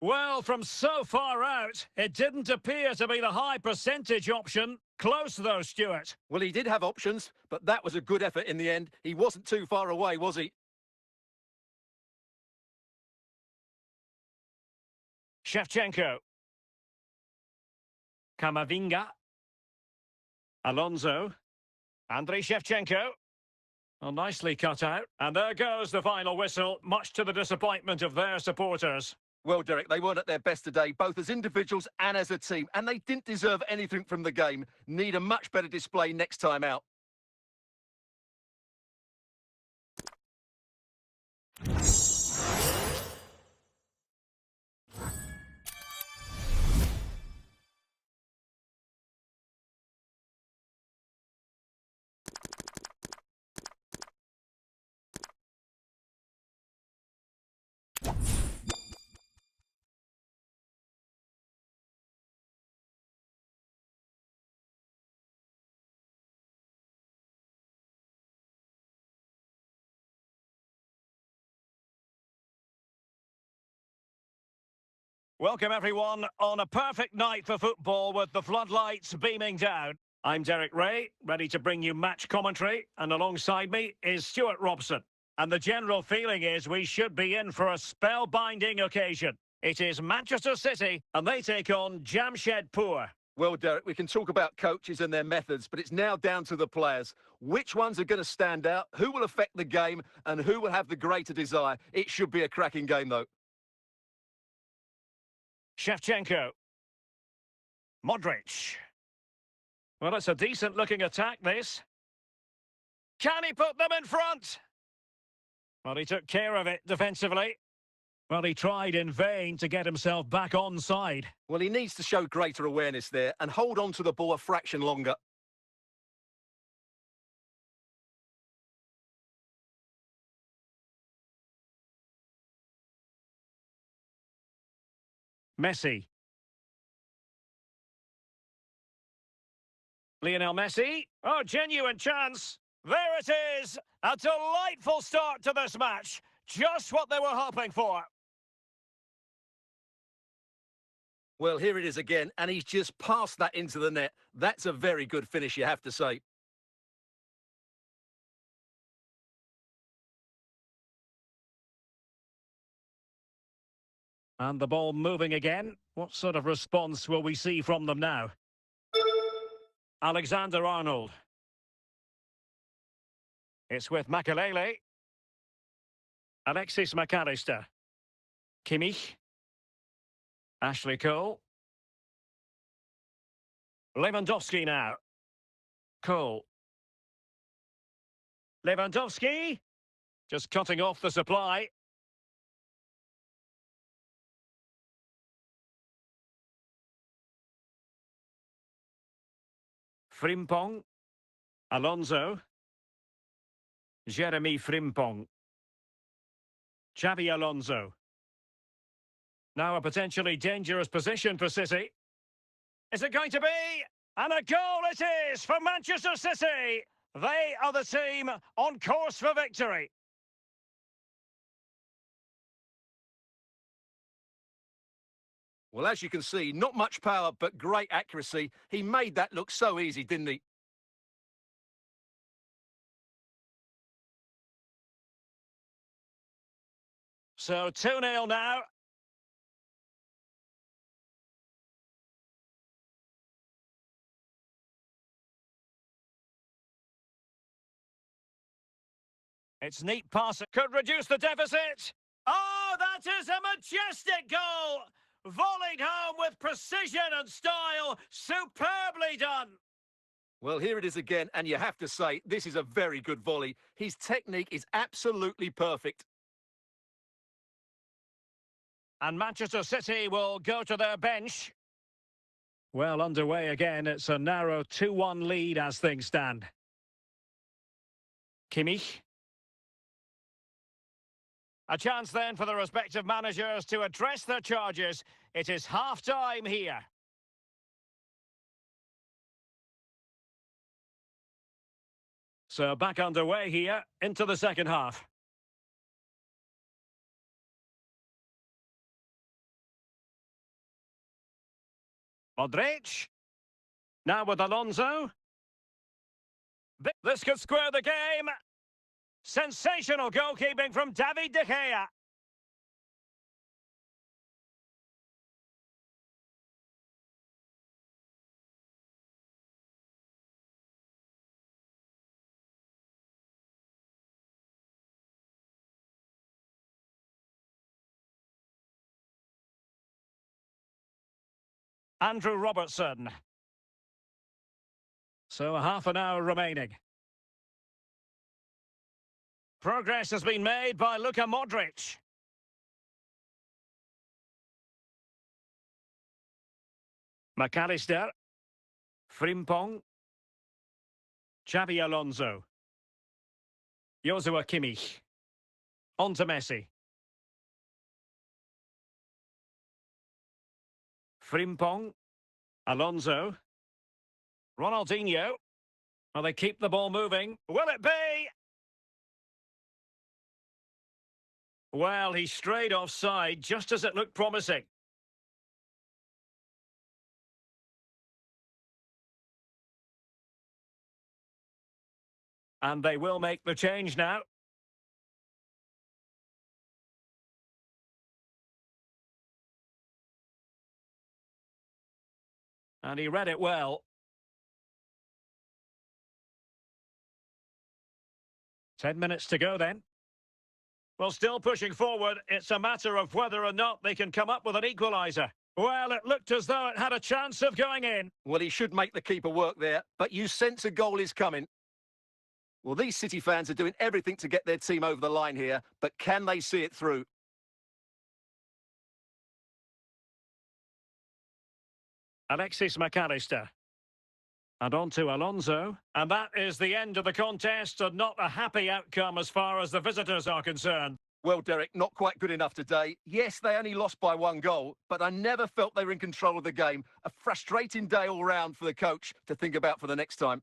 Well, from so far out, it didn't appear to be the high percentage option. Close though, Stuart. Well, he did have options, but that was a good effort in the end. He wasn't too far away, was he? Shevchenko. Kamavinga. Alonso. Andrei Shevchenko. Well, nicely cut out. And there goes the final whistle, much to the disappointment of their supporters. Well, Derek, they weren't at their best today, both as individuals and as a team, and they didn't deserve anything from the game. Need a much better display next time out. Welcome, everyone, on a perfect night for football with the floodlights beaming down. I'm Derek Ray, ready to bring you match commentary, and alongside me is Stuart Robson. And the general feeling is we should be in for a spellbinding occasion. It is Manchester City, and they take on Jamshedpur. Well, Derek, we can talk about coaches and their methods, but it's now down to the players. Which ones are going to stand out, who will affect the game, and who will have the greater desire? It should be a cracking game, though. Shevchenko. Modric. Well, it's a decent-looking attack, this. Can he put them in front? Well, he took care of it defensively. Well, he tried in vain to get himself back onside. Well, he needs to show greater awareness there and hold on to the ball a fraction longer. Messi. Lionel Messi. Oh, genuine chance. There it is. A delightful start to this match. Just what they were hoping for. Well, here it is again, and he's just passed that into the net. That's a very good finish, you have to say. And the ball moving again. What sort of response will we see from them now? Alexander-Arnold. It's with Makelele. Alexis McAllister. Kimmich. Ashley Cole. Lewandowski now. Cole. Lewandowski. Just cutting off the supply. Frimpong. Alonso. Jeremy Frimpong. Xavi Alonso. Now a potentially dangerous position for City. Is it going to be? And a goal it is for Manchester City. They are the team on course for victory. Well, as you can see, not much power, but great accuracy. He made that look so easy, didn't he? So 2-0 now. It's neat pass. Could reduce the deficit. Oh, that is a majestic goal. Volleyed home with precision and style. Superbly done. Well, here it is again, and you have to say, this is a very good volley. His technique is absolutely perfect. And Manchester City will go to their bench. Well, underway again. It's a narrow 2-1 lead as things stand. Kimmich. A chance then for the respective managers to address their charges. It is half-time here. So back underway here into the second half. Modric. Now with Alonso. This could square the game. Sensational goalkeeping from David De Gea. Andrew Robertson. So half an hour remaining. Progress has been made by Luka Modric. McAllister. Frimpong. Xabi Alonso. Joshua Kimmich. On to Messi. Frimpong. Alonso. Ronaldinho. Well, they keep the ball moving. Will it be? Well, he strayed offside just as it looked promising. And they will make the change now. And he read it well. 10 minutes to go then. Well, still pushing forward. It's a matter of whether or not they can come up with an equaliser. Well, it looked as though it had a chance of going in. Well, he should make the keeper work there, but you sense a goal is coming. Well, these City fans are doing everything to get their team over the line here, but can they see it through? Alexis McAllister. And on to Alonso. And that is the end of the contest, and not a happy outcome as far as the visitors are concerned. Well, Derek, not quite good enough today. Yes, they only lost by 1 goal, but I never felt they were in control of the game. A frustrating day all round for the coach to think about for the next time.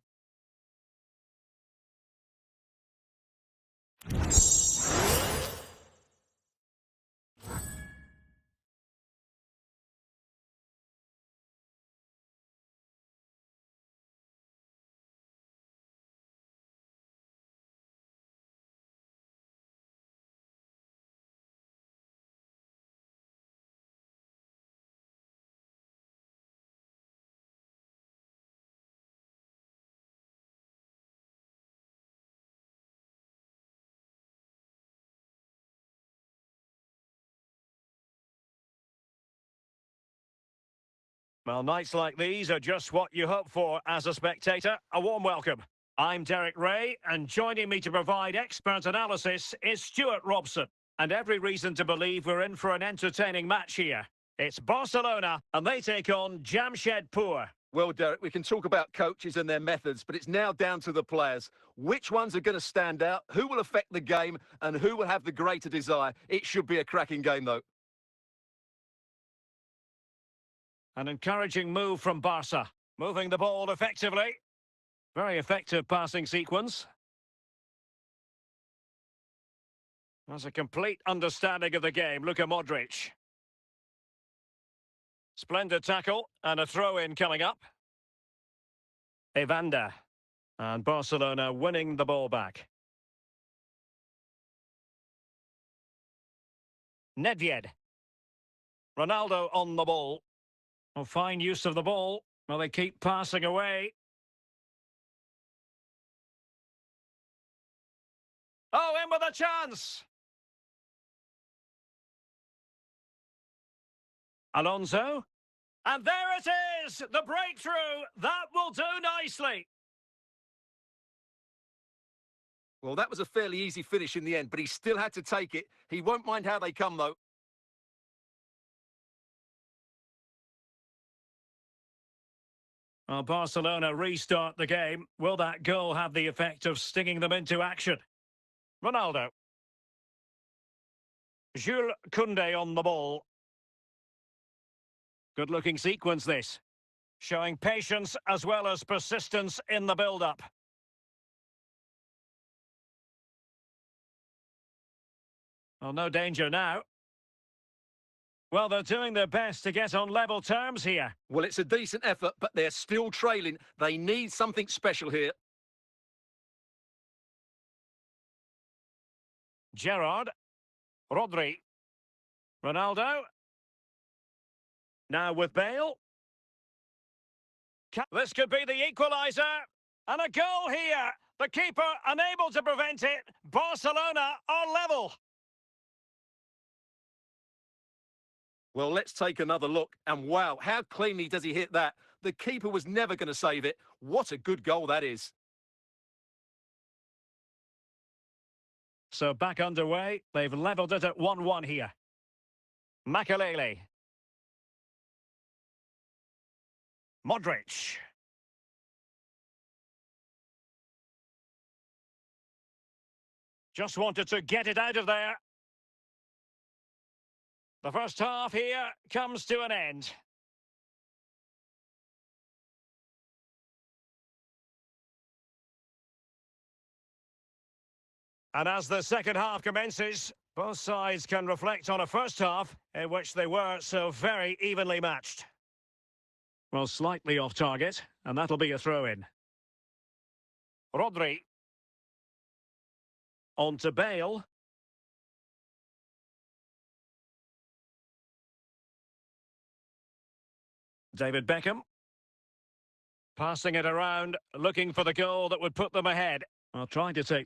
Well, nights like these are just what you hope for as a spectator. A warm welcome. I'm Derek Ray, and joining me to provide expert analysis is Stuart Robson. And every reason to believe we're in for an entertaining match here. It's Barcelona, and they take on Jamshedpur. Well, Derek, we can talk about coaches and their methods, but it's now down to the players. Which ones are going to stand out, who will affect the game, and who will have the greater desire? It should be a cracking game, though. An encouraging move from Barca, moving the ball effectively. Very effective passing sequence. That's a complete understanding of the game, Luka Modric. Splendid tackle, and a throw-in coming up. Evander. And Barcelona winning the ball back. Nedved. Ronaldo on the ball. Oh, fine use of the ball. Well, they keep passing away. Oh, in with a chance! Alonso. And there it is! The breakthrough! That will do nicely! Well, that was a fairly easy finish in the end, but he still had to take it. He won't mind how they come, though. Well, Barcelona restart the game. Will that goal have the effect of stinging them into action? Ronaldo. Jules Koundé on the ball. Good-looking sequence, this. Showing patience as well as persistence in the build-up. Well, no danger now. Well, they're doing their best to get on level terms here. Well, it's a decent effort, but they're still trailing. They need something special here. Gerrard. Rodri. Ronaldo. Now with Bale. This could be the equaliser. And a goal here. The keeper unable to prevent it. Barcelona are level. Well, let's take another look. And wow, how cleanly does he hit that? The keeper was never going to save it. What a good goal that is. So back underway. They've levelled it at 1-1 here. Makalele. Modric. Just wanted to get it out of there. The first half here comes to an end. And as the second half commences, both sides can reflect on a first half in which they were so very evenly matched. Well, slightly off target, and that'll be a throw-in. Rodri. On to Bale. David Beckham. Passing it around, looking for the goal that would put them ahead. Well, trying to take the